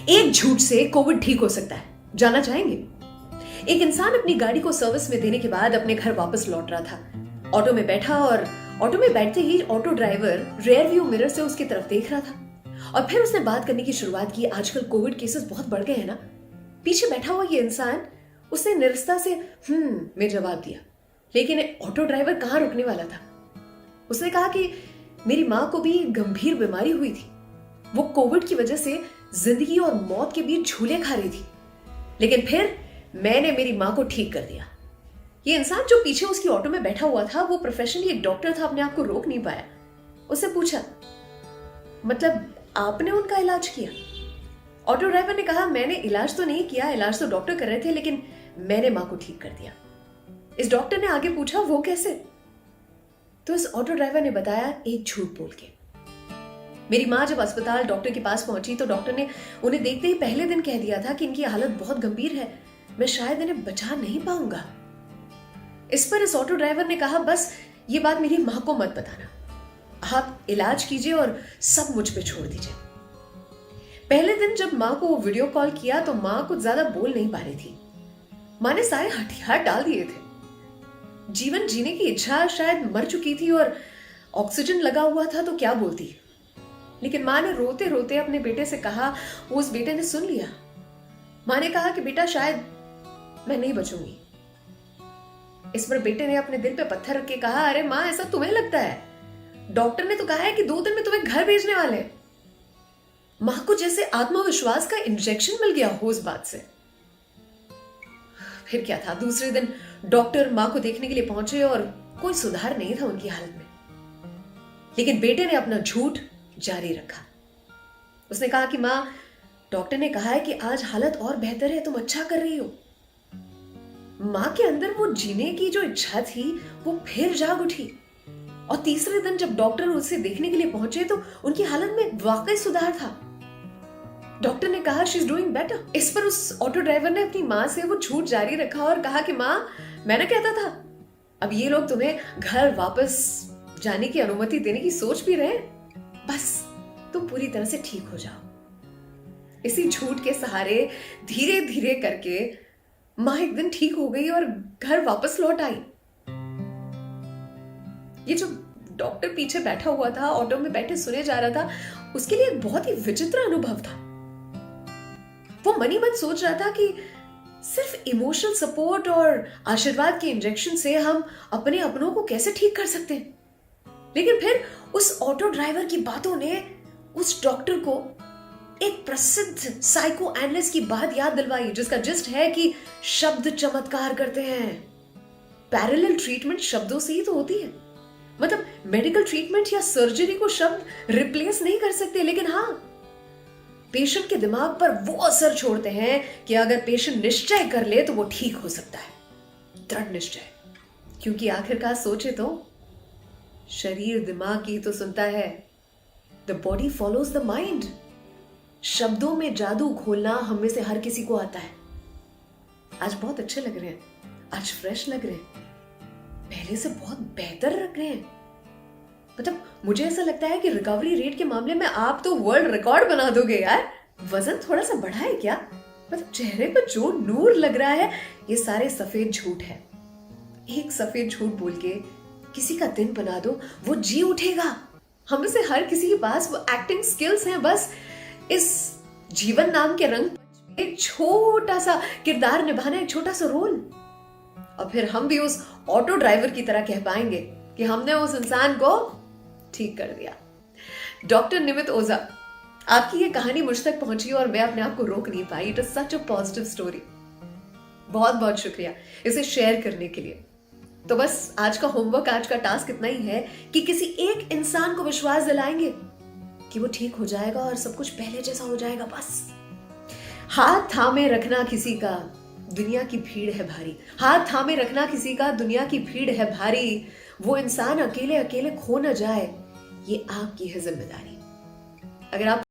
एक झूठ से कोविड ठीक हो सकता है, जानना चाहेंगे? एक इंसान अपनी गाड़ी को सर्विस में देने के बाद अपने घर वापस लौट रहा था। ऑटो में बैठा और ऑटो में बैठते ही auto driver rear view mirror से उसकी तरफ देख रहा था और फिर उसने बात करने की शुरुआत की। आजकल कोविड केसेस बहुत बढ़ गए हैं ना। पीछे बैठा हुआ ये इंसान उसने निरस्ता से में जवाब दिया, लेकिन ऑटो ड्राइवर कहाँ रुकने वाला था। उसने कहा कि मेरी माँ को भी गंभीर बीमारी हुई थी, वो कोविड की वजह से जिंदगी और मौत के बीच झूले खा रही थी, लेकिन फिर मैंने मेरी माँ को ठीक कर दिया। ये इंसान जो पीछे उसकी ऑटो में बैठा हुआ था वो प्रोफेशनली एक डॉक्टर था, अपने आप को रोक नहीं पाया। उससे पूछा, मतलब आपने उनका इलाज किया? ऑटो ड्राइवर ने कहा, मैंने इलाज तो नहीं किया, इलाज तो डॉक्टर कर रहे थे, लेकिन मैंने माँ को ठीक कर दिया। इस डॉक्टर ने आगे पूछा, वो कैसे? तो इस ऑटो ड्राइवर ने बताया, एक झूठ बोल के। मेरी माँ जब अस्पताल डॉक्टर के पास पहुंची तो डॉक्टर ने उन्हें देखते ही पहले दिन कह दिया था कि इनकी हालत बहुत गंभीर है, मैं शायद इन्हें बचा नहीं पाऊंगा। इस पर इस ऑटो ड्राइवर ने कहा, बस ये बात मेरी माँ को मत बताना, आप इलाज कीजिए और सब मुझ पे छोड़ दीजिए। पहले दिन जब माँ को वीडियो कॉल किया तो माँ कुछ ज्यादा बोल नहीं पा रही थी। माँ ने सारे हथियार डाल दिए थे। जीवन जीने की इच्छा शायद मर चुकी थी और ऑक्सीजन लगा हुआ था तो क्या बोलती। लेकिन माँ ने रोते रोते अपने बेटे से कहा, वो उस बेटे ने सुन लिया। माँ ने कहा कि बेटा शायद मैं नहीं बचूंगी। इस पर बेटे ने अपने दिल पे पत्थर रख के कहा, अरे माँ ऐसा तुम्हें लगता है? डॉक्टर ने तो कहा है कि 2 दिन में तुम्हें घर भेजने वाले हैं। माँ को जैसे आत्मविश्वास का इंजेक्शन मिल गया हो उस बात से। फिर क्या था, दूसरे दिन डॉक्टर माँ को देखने के लिए पहुंचे और कोई सुधार नहीं था उनकी हालत में। लेकिन बेटे ने अपना झूठ जारी रखा। उसने कहा कि माँ, डॉक्टर ने कहा है कि आज हालत और बेहतर है, तुम अच्छा कर रही हो। माँ के अंदर वो जीने की जो इच्छा थी वो फिर जाग उठी और तीसरे दिन जब डॉक्टर उसे देखने के लिए पहुंचे तो उनकी हालत में वाकई सुधार था। डॉक्टर ने कहा, शी इज डूइंग बेटर। इस पर उस ऑटो ड्राइवर ने अपनी माँ से वो झूठ जारी रखा और कहा कि माँ, मैंने कहता था, अब ये लोग तुम्हें घर वापस जाने की अनुमति देने की सोच भी रहे, बस तुम पूरी तरह से ठीक हो जाओ। इसी झूठ के सहारे धीरे धीरे करके माँ एक दिन ठीक हो गई और घर वापस लौट आई। ये जो डॉक्टर पीछे बैठा हुआ था, ऑटो में बैठे सुने जा रहा था, उसके लिए एक बहुत ही विचित्र अनुभव था। वो मनी मन सोच रहा था कि सिर्फ इमोशनल सपोर्ट और आशीर्वाद के इंजेक्शन से हम अपने अपनों को कैसे ठीक कर सकते हैं। लेकिन फिर उस ऑटो ड्राइवर की बातों ने उस डॉक्टर को एक प्रसिद्ध साइको एनालिस्ट की बात याद दिलवाई, जिसका जिस्ट है कि शब्द चमत्कार करते हैं। पैरेलल ट्रीटमेंट शब्दों से ही तो होती है। मतलब मेडिकल ट्रीटमेंट या सर्जरी को शब्द रिप्लेस नहीं कर सकते, लेकिन हाँ, पेशेंट के दिमाग पर वो असर छोड़ते हैं कि अगर पेशेंट निश्चय कर ले तो वो ठीक हो सकता है। दृढ़ निश्चय, क्योंकि आखिरकार सोचे तो शरीर दिमाग की तो सुनता है। The body follows the mind. शब्दों में जादू घोलना हम में से हर किसी को आता है। आज बहुत अच्छे लग रहे हैं, आज फ्रेश लग रहे हैं, पहले से बहुत बेहतर लग रहे हैं। मतलब मुझे ऐसा लगता है कि रिकवरी रेट के मामले में आप तो वर्ल्ड रिकॉर्ड बना दोगे यार। वजन थोड़ा सा बढ़ा है क्या? मतलब चेहरे पर जो नूर लग रहा है, ये सारे सफेद झूठ है। एक सफेद झूठ बोल के किसी का दिन बना दो, वो जी उठेगा। हम में से हर किसी के पास वो एक्टिंग स्किल्स हैं, बस इस जीवन नाम के रंग एक छोटा सा किरदार निभाना, एक छोटा सा रोल, और फिर हम भी उस ऑटो ड्राइवर की तरह कह पाएंगे कि हमने उस इंसान को ठीक कर दिया। डॉक्टर निमित ओझा, आपकी ये कहानी मुझ तक पहुंची और मैं अपने आप को रोक नहीं पाई। It is such a positive story. बहुत बहुत शुक्रिया इसे शेयर करने के लिए। तो बस आज का होमवर्क, आज का टास्क इतना ही है कि किसी एक इंसान को विश्वास दिलाएंगे कि वो ठीक हो जाएगा और सब कुछ पहले जैसा हो जाएगा। बस हाथ थामे रखना किसी का, दुनिया की भीड़ है भारी। हाथ थामे रखना किसी का, दुनिया की भीड़ है भारी। वो इंसान अकेले अकेले खो न जाए, ये आपकी है जिम्मेदारी। अगर आप